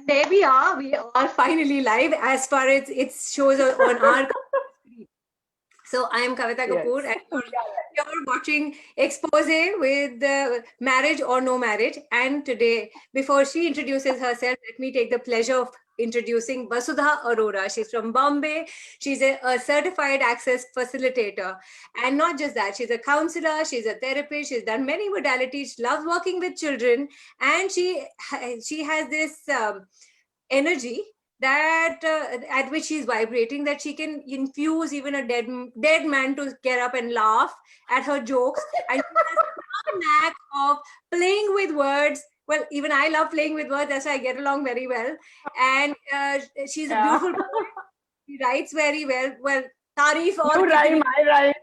There we are. We are finally live as far as it shows on our screen. So I am Kavita Kapoor, Yes. and you're watching Expose with Marriage or No Marriage. And today, before she introduces herself, let me take the pleasure of introducing Vasudha Arora. She's from Bombay. She's a certified access facilitator. And not just that, she's a counselor, she's a therapist, she's done many modalities, she loves working with children, and she has this energy that at which she's vibrating, that she can infuse even a dead man to get up and laugh at her jokes. And she has a knack of playing with words. Well, even I love playing with words, that's why I get along very well. And she's a Yeah. beautiful poet. She writes very well. तारीफ और You कितनी rhyme, I rhyme.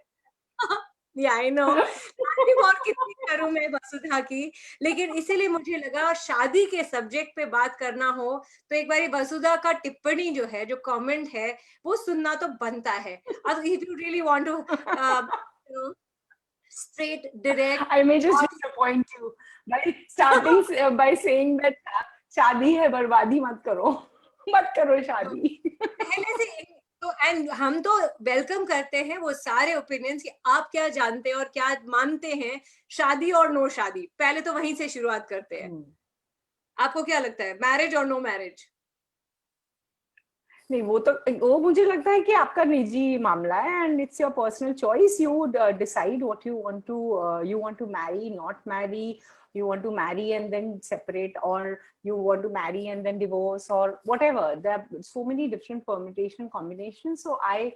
या I know तारीफ और कितनी करूं मैं वसुधा की, लेकिन इसीलिए मुझे लगा शादी के सब्जेक्ट पे बात करना हो तो एक बार वसुधा का टिप्पणी जो है, जो कमेंट है, वो सुनना तो बनता है. अब if you really want to straight direct I may just disappoint you by starting by saying that शादी है बर्बादी मत करो. मत करो शादी. पहले से. तो एंड हम तो वेलकम करते हैं वो सारे ओपिनियंस कि आप क्या जानते हैं और क्या मानते हैं, शादी और नो शादी. पहले तो वहीं से शुरुआत करते हैं. आपको क्या लगता है, मैरिज और नो मैरिज? नहीं, वो मुझे लगता है कि आपका निजी मामला है and it's your personal choice. You decide what you want to marry, not marry, you want to marry and then separate, or you want to marry and then divorce, or whatever. There are so many different permutation combinations, so I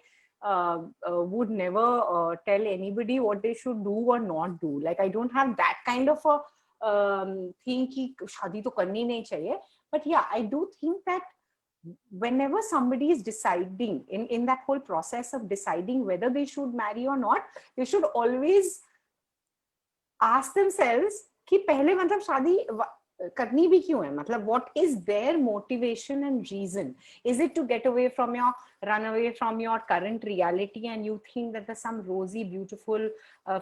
would never tell anybody what they should do or not do. Like, I don't have that kind of a thing कि शादी तो करनी नहीं चाहिए. But yeah, I do think that whenever somebody is deciding in that whole process of deciding whether they should marry or not, they should always ask themselves कि पहले मतलब शादी करनी भी क्यों है, मतलब what is their motivation and reason. Is it to get away from your run away from your current reality and you think that there's some rosy beautiful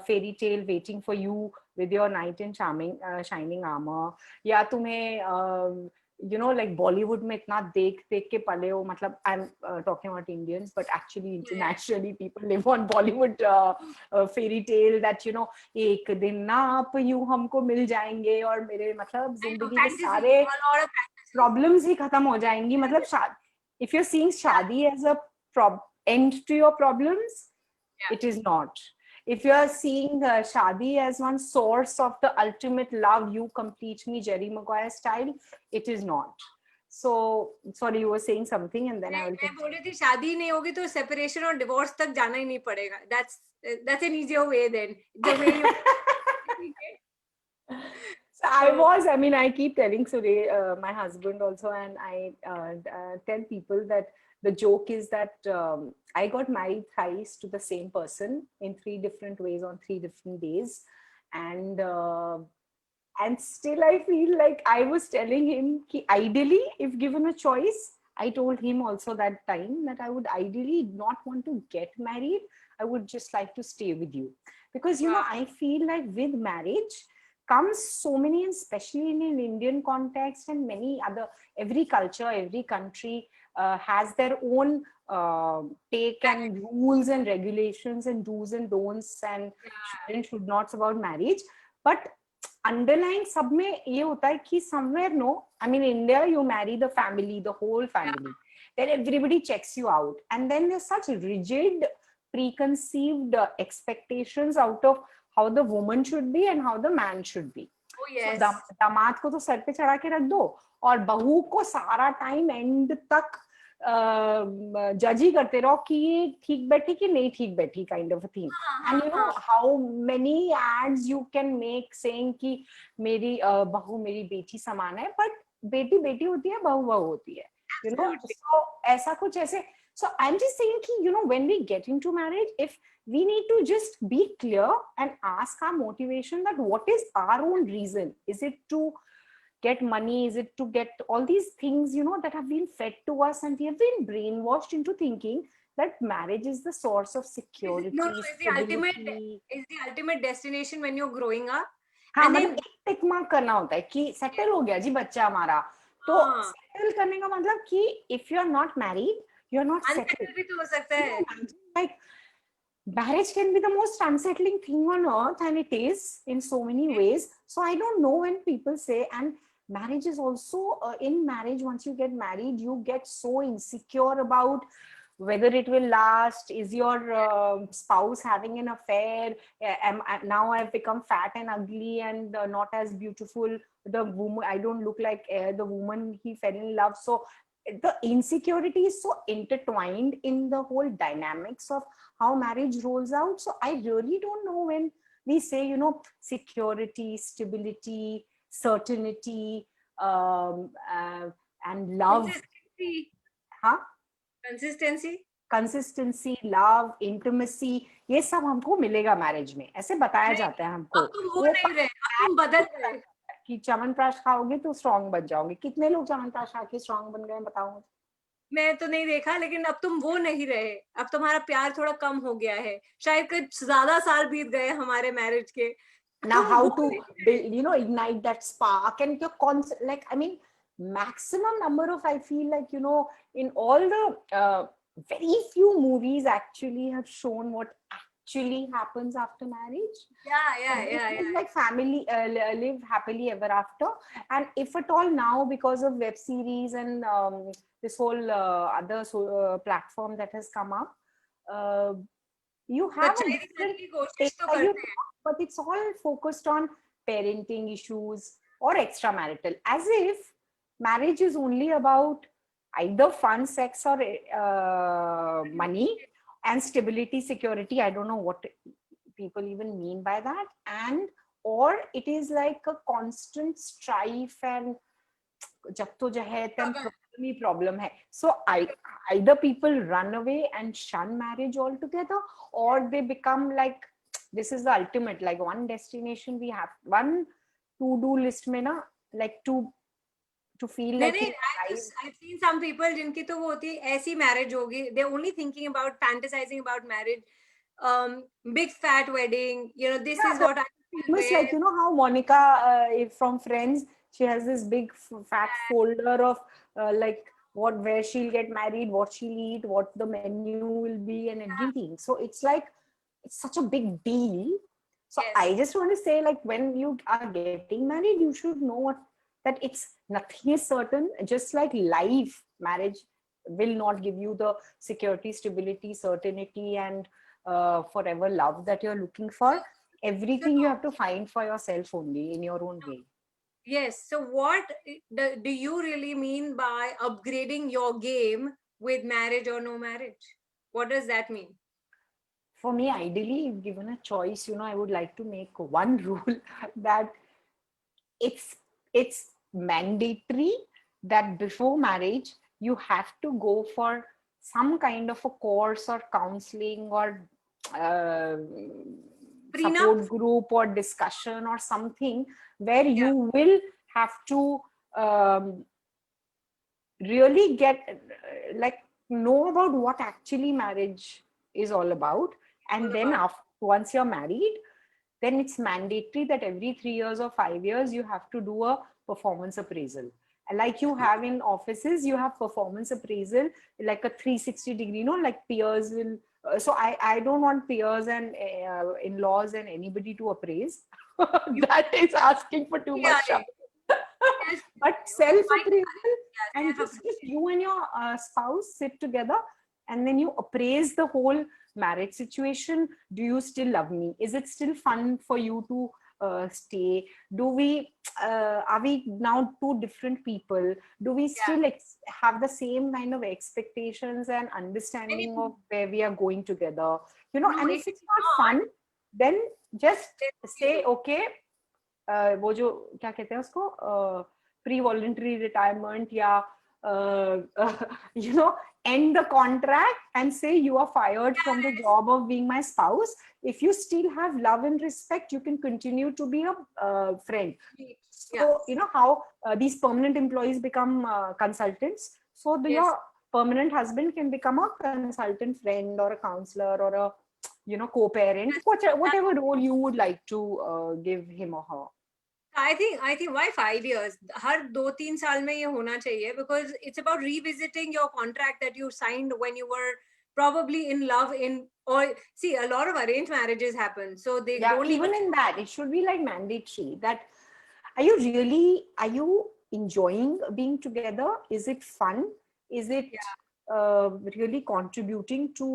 fairy tale waiting for you with your knight in charming shining armor, या तुम्हें you know, like Bollywood में इतना देख देख के पले हो, मतलब I'm talking about Indians, but actually internationally people live on Bollywood fairy tale that, you know, एक दिन ना आप यूं हमको मिल जाएंगे और मेरे मतलब जिंदगी के सारे प्रॉब्लम्स ही खत्म हो जाएंगी. मतलब if you're seeing शादी as a end to your problems, it is not. If you're seeing shadi as one source of the ultimate love, you complete me Jerry Maguire style, it is not. So sorry, you were saying something and then I will. मैं बोल रही थी शादी नहीं होगी तो separation और divorce तक जाना ही नहीं पड़ेगा. That's an easier way then. The way you. So I mean, I keep telling Surey, my husband also, and I tell people that the joke is that I got married thrice to the same person in 3 different ways on 3 different days. And still I feel like I was telling him that ideally, if given a choice, I told him also that time that I would ideally not want to get married. I would just like to stay with you. Because, you know, I feel like with marriage comes so many, and especially in an Indian context and many other, every culture, every country has their own take and rules and regulations and do's and don'ts and should and should nots about marriage. But underlying सब में ये होता है कि somewhere, no, I mean India, you marry the family, the whole family, then everybody checks you out, and then there's such rigid preconceived expectations out of how the woman should be and how the man should be. Oh, yes. So दामाद को तो sir पे चढ़ा के रख दो और बहू को सारा टाइम एंड तक जज ही करते रहो कि ये ठीक बैठी कि नहीं ठीक बैठी, kind of a thing. And you know how many ads you can make saying कि मेरी बहू मेरी बेटी समान है, बट बेटी बेटी होती है, बहू बहू होती है, यू नो. सो ऐसा कुछ ऐसे. So I'm just saying कि, you know, when we get into marriage, if we need to just be clear and ask our motivation that what is our own reason. Is it to get money? Is it to get all these things, you know, that have been fed to us, and we have been brainwashed into thinking that marriage is the source of security. No, it's the ultimate destination when you're growing up. हाँ, मतलब एक tick mark करना होता है कि settle हो गया जी बच्चा हमारा, तो हाँ, सेटल करने का मतलब कि if you are not married you are not settled. Unsettle भी तो हो सकता है. Like marriage can be the most unsettling thing on earth, and it is in so many ways. So I don't know when people say, and marriage is also in marriage, once you get married you get so insecure about whether it will last. Is your spouse having an affair? Now I've become fat and ugly and not as beautiful. The woman, I don't look like the woman he fell in love. So the insecurity is so intertwined in the whole dynamics of how marriage rolls out. So I really don't know when we say, you know, security, stability, certainty, and love. Consistency. Huh? Consistency. Consistency, love, intimacy, ये सब हमको मिलेगा marriage में, ऐसे बताया नहीं, जाता है हमको. अब तुम वो वो नहीं रहे, अब तुम बदल गए. कि च्यवनप्राश खाओगे तो स्ट्रांग बन जाओगे. कितने लोग च्यवनप्राश खा के स्ट्रांग बन गए बताओ मुझे. मैं तो नहीं देखा, लेकिन अब तुम वो नहीं रहे. अब तुम्हारा प्यार थोड़ा कम हो गया है. शायद कुछ ज्यादा साल बीत गए हमारे मैरिज के. Now तुम how वो to नहीं रहे. build, you know, ignite that spark and your concept, like I mean maximum number of, I feel like, you know, in all the very few movies actually have shown what actually happens after marriage. Yeah. Everything like family, live happily ever after. And if at all now, because of web series and this whole other platform that has come up, uh, you have a सच्चाई दिखाने different की कोशिश take, तो you करते हैं. talk, but it's all focused on parenting issues or extramarital, as if marriage is only about either fun, sex, or money and stability, security. I don't know what people even mean by that. And or it is like a constant strife and jaddojahed and problem hai. So either people run away and shun marriage altogether, or they become like, this is the ultimate, like one destination we have, one to-do list mein na, like to feel नहीं like नहीं, you arrive. I've seen some people जिनकी तो वो होती है ऐसी marriage होगी, they only thinking about fantasizing about marriage, big fat wedding, you know, this Yeah, is the what I will famous, wear. like, you know how Monica from Friends, she has this big fat folder of like what, where she'll get married, what she'll eat, what the menu will be, and everything. So it's like, it's such a big deal. So I Yes. just want to say, like, when you are getting married, you should know what, that it's nothing is certain. Just like life, marriage will not give you the security, stability, certainty, and forever love that you're looking So, for. Everything you have to find for yourself only in your own way. yes. So what do you really mean by upgrading your game with marriage or no marriage? What does that mean? For me, ideally, if given a choice, you know, I would like to make one rule that it's mandatory that before marriage you have to go for some kind of a course or counseling or uh, Prenup? support group or discussion or something where you will have to um, really get like know about what actually marriage is all about. And then after, once you're married, then it's mandatory that every 3 years or 5 years you have to do a performance appraisal. And like you have in offices, you have performance appraisal, like a 360 degree, you know, like peers will. So I don't want peers and in-laws and anybody to appraise. That is asking for too much Yeah, trouble. yes. But Oh self my appraisal, God. and Yeah, just if self-appraisal. you and your spouse sit together and then you appraise the whole marriage situation. Do you still love me? Is it still fun for you to stay? Do we are we now two different people? Do we Yeah. still have the same kind of expectations and And if understanding of where we are going together? You know, no, and if if it's it's not not, fun, then just then say you. okay. वो जो क्या कहते हैं उसको, pre voluntary retirement या you know, end the contract and say you are fired from the job of being my spouse. If you still have love and respect, you can continue to be a friend. So Yeah. you know how these permanent employees become consultants. So your Yes. permanent husband can become a consultant friend or a counselor or a, you know, co-parent, Yes. whatever role you would like to give him or her. I think why 5 years? हर 2-3 साल में ये होना चाहिए, because it's about revisiting your contract that you signed when you were probably in love or see, a lot of arranged marriages happen, so they Yeah, don't even in that, it should be like mandatory that are you enjoying being together? Is it fun? Is it Yeah. really contributing to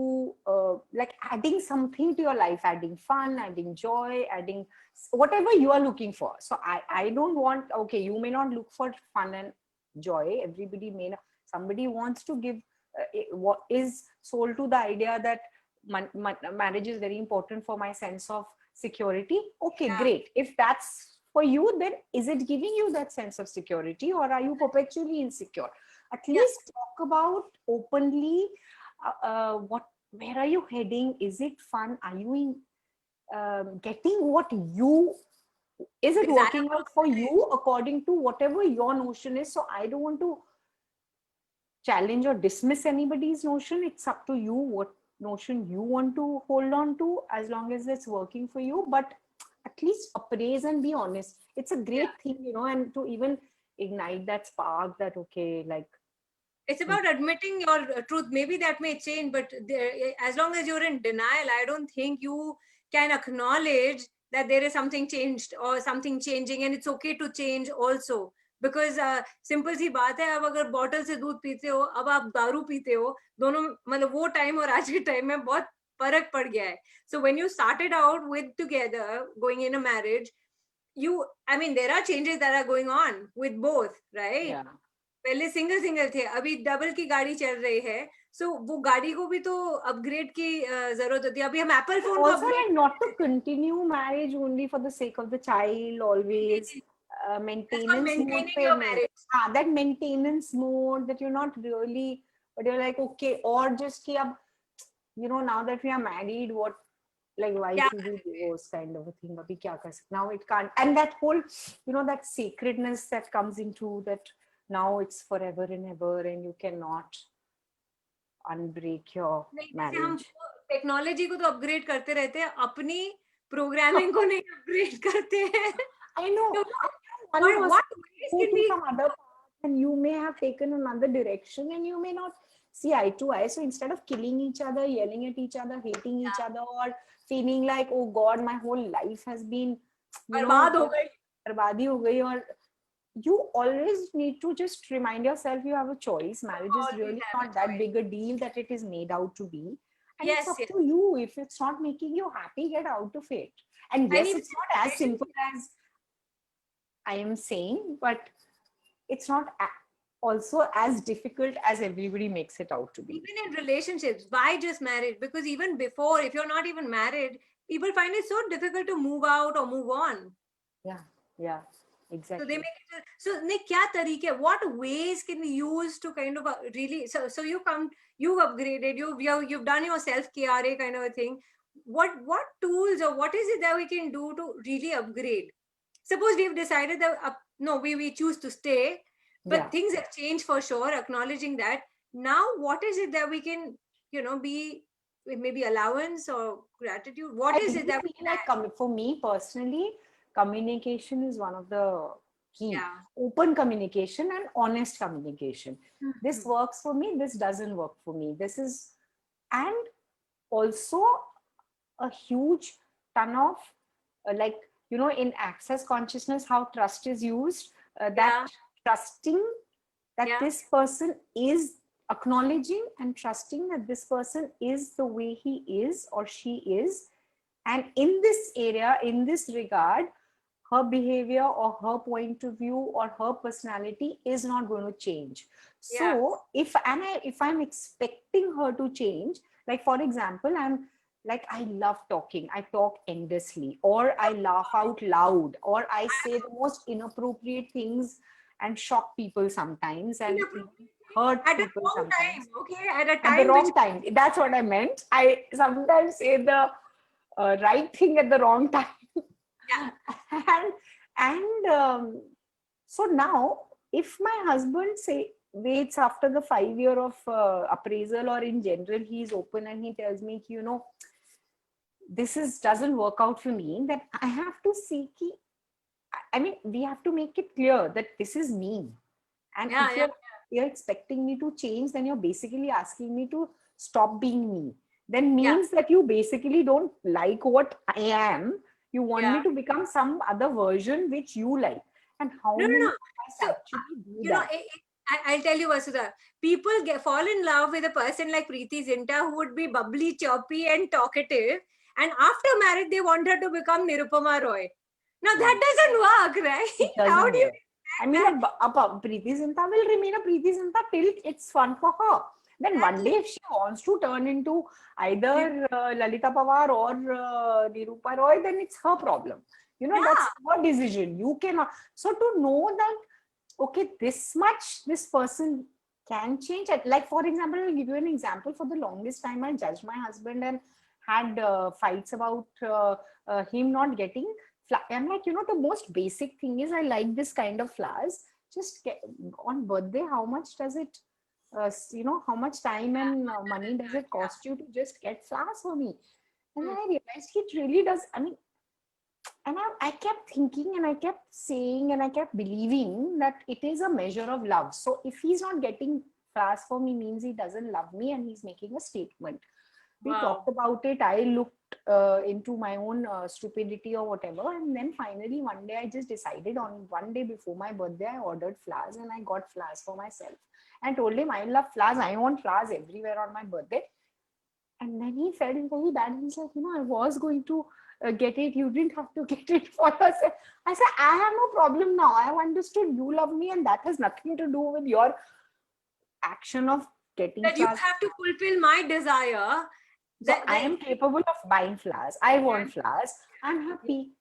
like adding something to your life, adding fun, adding joy, adding whatever you are looking for? So I don't want, okay, you may not look for fun and joy. Everybody may not, somebody wants to give, what is sold to the idea that marriage is very important for my sense of security. Okay, Yeah. great. If that's for you, then is it giving you that sense of security, or are you perpetually insecure? At Yeah. least talk about openly, what, where are you heading? Is it fun? Are you in, getting what you, is it Desire working for out for marriage. you according to whatever your notion is? So I don't want to challenge or dismiss anybody's notion. It's up to you what notion you want to hold on to, as long as it's working for you. But at least appraise and be honest. It's a Yeah. great thing, and to even ignite that spark that, okay, like, It's about admitting your truth. Maybe that may change, but as long as you're in denial, I don't think you can acknowledge that there is something changed or something changing, and it's okay to change also. Because simple सी बात है, अब अगर bottle से दूध पीते हो, अब आप दारू पीते हो, दोनों मतलब वो टाइम और आज के टाइम में बहुत फर्क पड़ गया है. So when you started out with together, going in a marriage, I mean, there are changes that are going on with both, right? yeah. पहले सिंगल सिंगल थे, अभी डबल की गाड़ी चल रही है. सो वो गाड़ी को भी तो अपग्रेड की जरूरत होती है. अभी हम एप्पल फोन को Also, upgrade like, not to continue marriage only for the sake of the child, always maintenance mode maintaining पे योर नहीं. Marriage. That maintenance mode that you're not really, but you're like, okay, or just कि अब, now that we are married, what, like, why क्या should we divorce, kind of a thing? Abhi kya kar sakte? Now it can't, and that whole, that sacredness that comes into that, now it's forever and ever, and you cannot unbreak your नहीं, जैसे हम marriage. Technology को तो upgrade करते रहते हैं, अपनी programming को नहीं अपग्रेड करते हैं. I know. तो One person what ways go can to we? some other path, and you may have taken another direction, and you may not see eye to eye. So instead of killing each other, yelling at each other, hating each other, or feeling like, oh God, my whole life has been, बर्बाद हो गई. barbadi ho gayi, or you always need to just remind yourself you have a choice. Marriage is Always really have a not that choice. big a deal that it is made out to be. And it's Yes, up yes. to you. If it's not making you happy, get out of it. And And yes, even it's not as relationship, simple as I am saying, but it's not also as difficult as everybody makes it out to be. even in relationships, why just marriage? Because even before, if you're not even married, people find it so difficult to move out or move on. Yeah, So exactly. they make it. So Nick, क्या तरीके? What ways can we use to kind of really? So you've upgraded, you've done your self KRA kind of a thing. What tools or what is it that we can do to really upgrade? Suppose we've decided that no, we choose to stay, but Yeah. things have changed for sure. Acknowledging that, now what is it that we can be maybe allowance or gratitude? What I is it really that we feel can like for me personally, communication is one of the key. add? Open communication and honest communication. Yeah. This works for me, this doesn't work for me. This is, and also a huge ton of like, in access consciousness, how trust is used, that Yeah. trusting that Yeah. this person is, acknowledging and trusting that this person is the way he is or she is, and in this area, in this regard, her behavior or her point of view or her personality is not going to change. Yeah. So if I'm expecting her to change, like for example, I'm like, I love talking, I talk endlessly, or I laugh out loud, or I say the most inappropriate things and shock people sometimes, and even hurt At the people wrong time, sometimes okay? At a at the time which wrong time. That's what I meant. I sometimes say the right thing at the wrong time. yeah. And so now, if my husband say waits after the 5 year of appraisal, or in general he's open and he tells me, this is doesn't work out for me, then I have to see ki I mean, we have to make it clear that this is me. And Yeah, if yeah, you're expecting me to change, then you're basically asking me to stop being me. Then yeah, means that you basically don't like what I am. You want yeah. me to become some other version which you like. And how No, no, many no. of us So, actually do you know, that? I'll tell you, Vasudha, people fall in love with a person like Preeti Zinta who would be bubbly, chirpy, and talkative. And after marriage, they want her to become Nirupama Roy. Now, Hmm. that doesn't work, right? It How doesn't do you work. I expect mean, that? a Preeti Zinta will remain a Preeti Zinta till it's fun for her. Then one day, Exactly. if she wants to turn into either Lalita Pawar or Nirupa Roy, then it's her problem. You know, Yeah, that's her decision. You cannot. So to know that, okay, this much this person can change. Like, for example, I'll give you an example. For the longest time, I judged my husband and had fights about him not getting I'm like, the most basic thing is I like this kind of flowers. Just get, on birthday, how much does it, how much time and money does it cost you to just get flowers for me? And then mm, I realized it really does. I mean, and I kept thinking and I kept saying and I kept believing that it is a measure of love. So if he's not getting flowers for me, means he doesn't love me and he's making a statement. We wow. talked about it. I looked into my own stupidity or whatever, and then finally one day I just decided, on one day before my birthday, I ordered flowers and I got flowers for myself and told him I love flowers, I want flowers everywhere on my birthday. And then he felt very bad. He's like, I was going to get it, you didn't have to get it for yourself. I said, I have no problem now, I have understood you love me and that has nothing to do with your action of getting That you flowers. have to fulfill my desire. So That, I that am capable of buying flowers. I want flowers. I'm happy.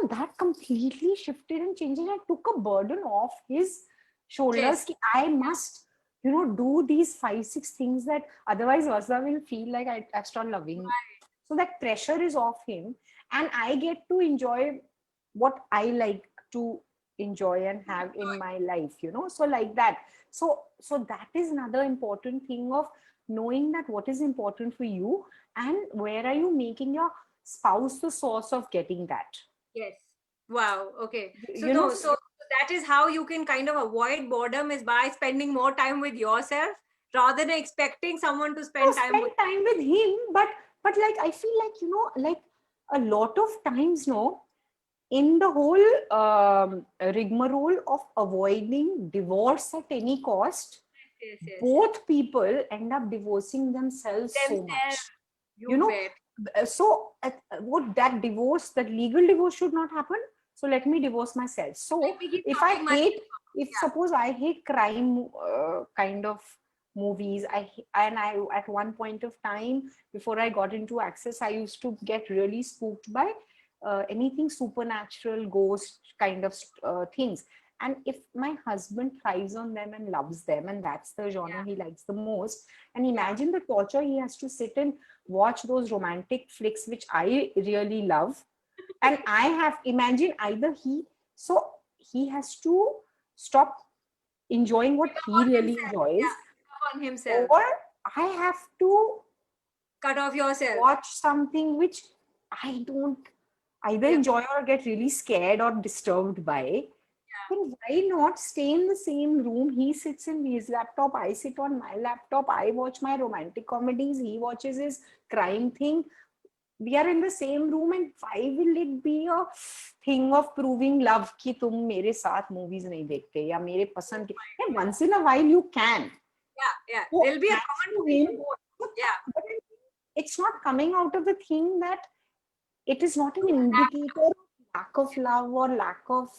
That completely shifted and changed. And I took a burden off his shoulders. chest. Ki I must, do these 5, 6 things that otherwise Vasudha will feel like I start loving. So that pressure is off him, and I get to enjoy what I like to enjoy and have in my life. So like that. So that is another important thing of knowing that what is important for you and where are you making your spouse the source of getting that. Yes. Wow. Okay. So you know no, so that is how you can kind of avoid boredom is by spending more time with yourself rather than expecting someone to so spend time spend with. time with him, but like I feel like, like a lot of times, no, in the whole rigmarole of avoiding divorce at any cost, Yes, yes, yes. both people end up divorcing themselves so Themselves, much. you you know bet. would that divorce, that legal divorce should not happen, so let me divorce myself. Let So me keep if I talking my. hate, if Yeah. suppose I hate crime kind of movies, and I, at one point of time before I got into access, I used to get really spooked by anything supernatural, ghost kind of things. And if my husband thrives on them and loves them, and that's the genre Yeah. he likes the most, and Yeah. imagine the torture he has to sit and watch those romantic flicks which I really love. And I have, imagine, either so he has to stop enjoying what Give up he on really himself. enjoys, Yeah. Give up on himself. or I have to Cut off yourself. watch something which I don't either Yeah. enjoy or get really scared or disturbed by. Then why not stay in the same room? He sits in his laptop, I sit on my laptop, I watch my romantic comedies, he watches his crime thing. We are in the same room, and why will it be a thing of proving love कि तुम मेरे साथ movies नहीं देखते या मेरे पसंद के. And once in a while you can. Yeah. Yeah. So There'll be a that's common to movie him. for both. But Yeah. it's not coming out of the thing that it is not an indicator of lack of love or lack of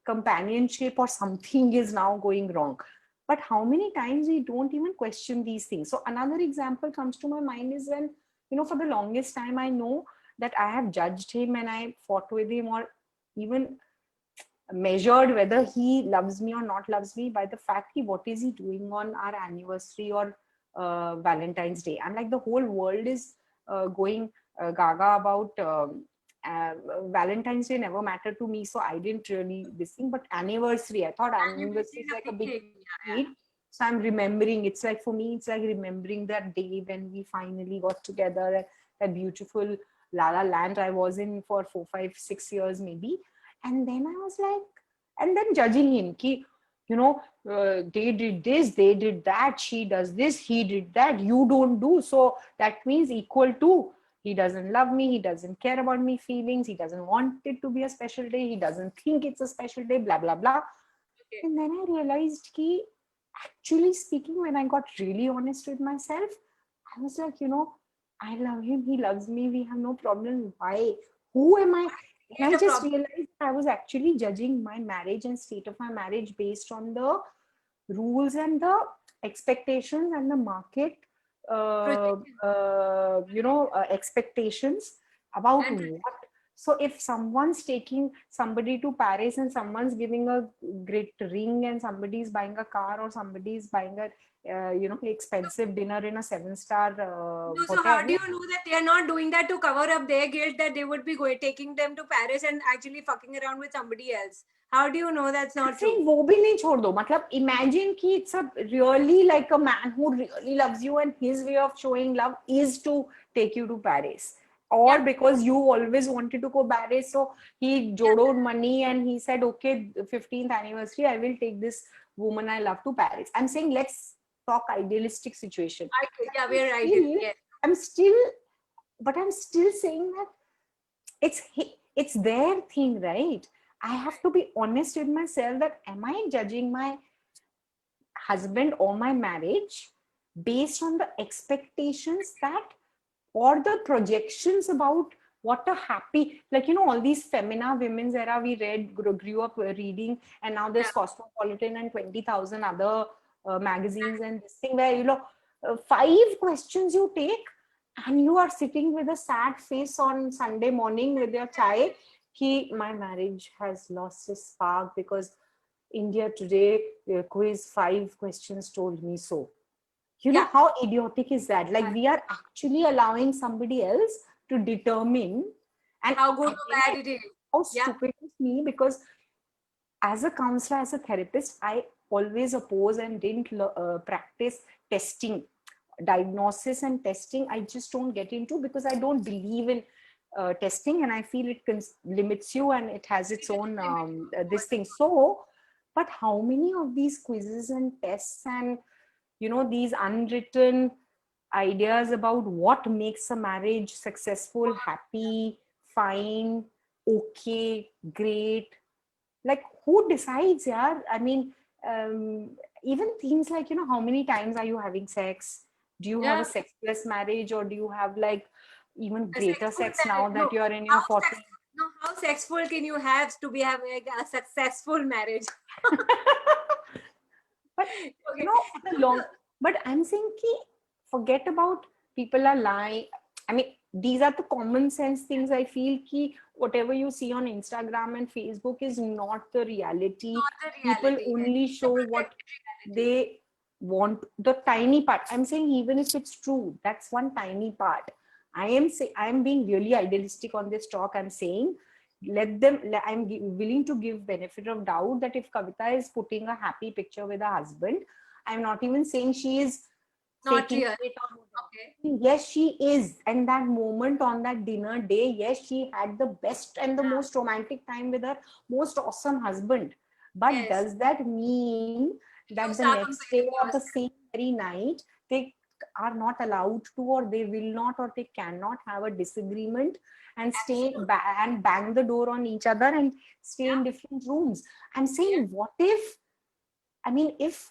companionship or something is now going wrong. But how many times we don't even question these things. So another example comes to my mind is when, for the longest time, I know that I have judged him and I fought with him, or even measured whether he loves me or not loves me by the fact he what is he doing on our anniversary or Valentine's Day. I'm like, the whole world is going gaga about uh, Valentine's Day never mattered to me, so I didn't really this thing. But anniversary, I thought Anniversary anniversary is is a like a big big thing. Yeah. deal. So I'm remembering. It's like, for me, it's like remembering that day when we finally got together, that beautiful La La Land I was in for 4, 5, 6 years maybe. And then I was like, and then judging him, ki, you know, they did this, they did that, she does this, he did that, you don't do. So that means equal to. He doesn't love me, he doesn't care about me feelings, he doesn't want it to be a special day, he doesn't think it's a special day, blah, blah, blah. Okay. And then I realized ki, actually speaking, when I got really honest with myself, I was like, you know, I love him, he loves me, we have no problem. Why? Who am I? And I The just problem. realized I was actually judging my marriage and state of my marriage based on the rules and the expectations and the market, expectations about And what. So if someone's taking somebody to Paris and someone's giving a great ring and somebody's buying a car or somebody's buying a expensive dinner in a 7-star no, so how hotel. do you know that they are not doing that to cover up their guilt that they would be taking them to Paris and actually fucking around with somebody else? How do you know that's not true? वो भी नहीं छोड़ दो, मतलब imagine कि it's a really like a man who really loves you and his way of showing love is to take you to Paris, or Yeah. because you always wanted to go Paris, so he jodod money and he said, okay, 15th anniversary I will take this woman I love to Paris. I'm saying let's talk idealistic situation. Yeah, we're right. Still, Yes. I'm still saying that it's their thing, right? I have to be honest with myself that am I judging my husband or my marriage based on the expectations that, or the projections about what a happy, like, you know, all these femina women's era we grew up reading, and now there's Yeah. Cosmopolitan and 20,000 other magazines and this thing where, you know, 5 questions you take and you are sitting with a sad face on Sunday morning with your chai, ki my marriage has lost its spark because India Today quiz 5 questions told me so. You know, Yeah. how idiotic is that? Like, we are actually allowing somebody else to determine, and How good or bad it is. how Yeah. stupid is me, because as a counselor, as a therapist, I always oppose and didn't practice testing, diagnosis and testing. I just don't get into, because I don't believe in testing, and I feel it limits you and it has its own this thing. So, but how many of these quizzes and tests and, you know, these unwritten ideas about what makes a marriage successful, happy, fine, okay, great, like, who decides? Yeah, I mean, even things like, you know, how many times are you having sex? Do you have Yeah. a sexless marriage, or do you have like even A greater sexful sex now marriage. No. that you are in How your 40s? no, how sexful can you have to be having a successful marriage? But Okay. you know, the long, but I'm saying ki, forget about people are lying. I mean, these are the common sense things. I feel ki whatever you see on Instagram and Facebook is not the reality. Not the People reality. only It's a show what protected reality. they want, the tiny part. I'm saying even if it's true, that's one tiny part. I am being really idealistic on this talk. I'm saying let them, I'm willing to give benefit of doubt that if Kavita is putting a happy picture with her husband, I'm not even saying she is Not faking real. it or Okay. yes, she is. And that moment on that dinner day, yes, she had the best and the most romantic time with her most awesome husband. But Yes. does that mean You that the start next day comparing or the yourself. same very night they are not allowed to, or they will not, or they cannot have a disagreement and stay Absolutely. and bang the door on each other and stay in Yeah. different rooms? I'm Yeah. saying, what if, I mean, if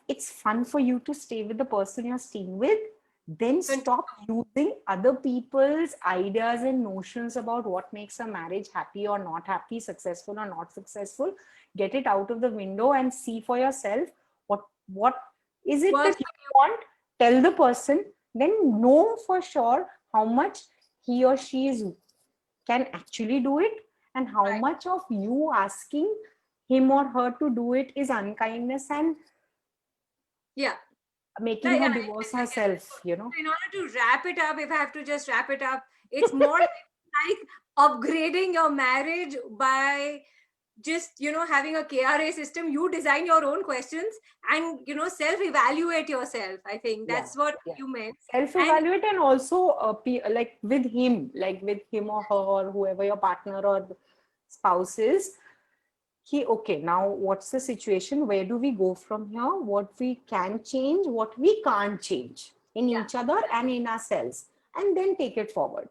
it's fun for you to stay with the person you're staying with, then stop using other people's ideas and notions about what makes a marriage happy or not happy, successful or not successful. Get it out of the window and see for yourself what is it Works that you want. Tell the person, then know for sure how much he or she is can actually do it, and how right. much of you asking him or her to do it is unkindness and Yeah. making Yeah, her yeah, divorce I get it. herself, you know. So in order to wrap it up, if I have to just wrap it up, it's more like upgrading your marriage by just, having a KRA system, you design your own questions and, self-evaluate yourself. I think Yeah, that's what yeah. you meant. And Self-evaluate, and also like with him or her or whoever your partner or spouse is. Okay, now what's the situation? Where do we go from here? What we can change, what we can't change in yeah, each other and in ourselves, and then take it forward.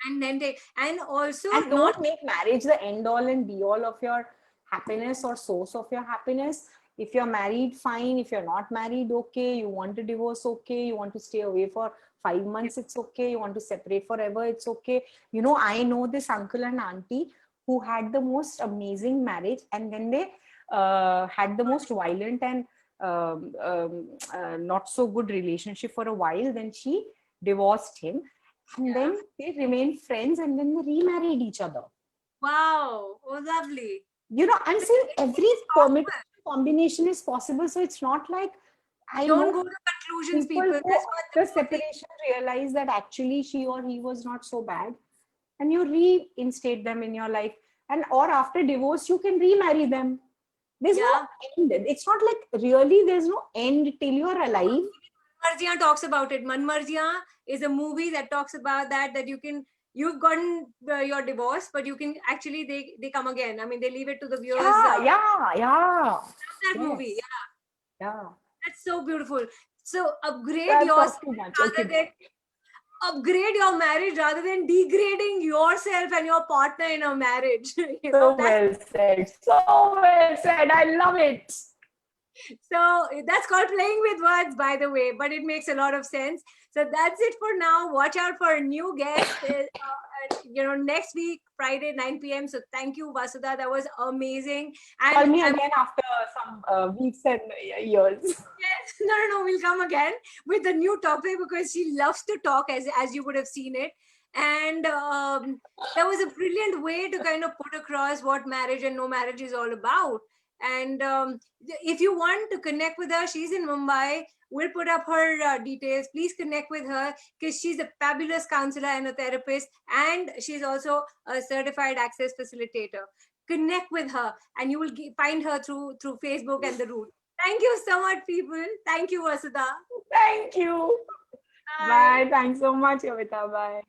and then and also And not, don't make marriage the end all and be all of your happiness or source of your happiness. If you're married, fine. If you're not married, okay. You want to divorce, okay. You want to stay away for 5 months, it's okay. You want to separate forever, it's okay. I know this uncle and auntie who had the most amazing marriage, and then they had the most violent and not so good relationship for a while. Then she divorced him, and yeah. then they remained friends, and then they remarried each other. Wow, oh, lovely. I'm saying every permitted combination is possible. So it's not like, I Don't know go to conclusions, people people. who That's what the after separation realize that actually she or he was not so bad, and you reinstate them in your life. And or after divorce you can remarry them. There's no yeah. end. It's not like really there's no end till you're alive. Manmarjiyan talks about it. Manmarjiyan is a movie that talks about that you've gotten your divorce, but you can actually, they come again. I mean, they leave it to the viewers. Yeah. That movie, Yes. yeah, Yeah. that's so beautiful. So I've talked too much. Okay. upgrade your marriage rather than degrading yourself and your partner in a marriage. So That's well said. So well said. I love it. so that's called playing with words, by the way, but it makes a lot of sense. So that's it for now. Watch out for a new guest, next week, Friday, 9 p.m. So thank you, Vasudha. That was amazing. Call And me again after some weeks and years. yes, no, we'll come again with a new topic because she loves to talk, as you would have seen it. And that was a brilliant way to kind of put across what marriage and no marriage is all about. And if you want to connect with her, she's in Mumbai. We'll put up her details. Please connect with her because she's a fabulous counselor and a therapist, and she's also a certified access facilitator. Connect with her, and you will find her through Facebook and the Root. Thank you so much, people. Thank you, Vasudha. Thank you. Bye. Bye. Thanks so much, Kavita. Bye.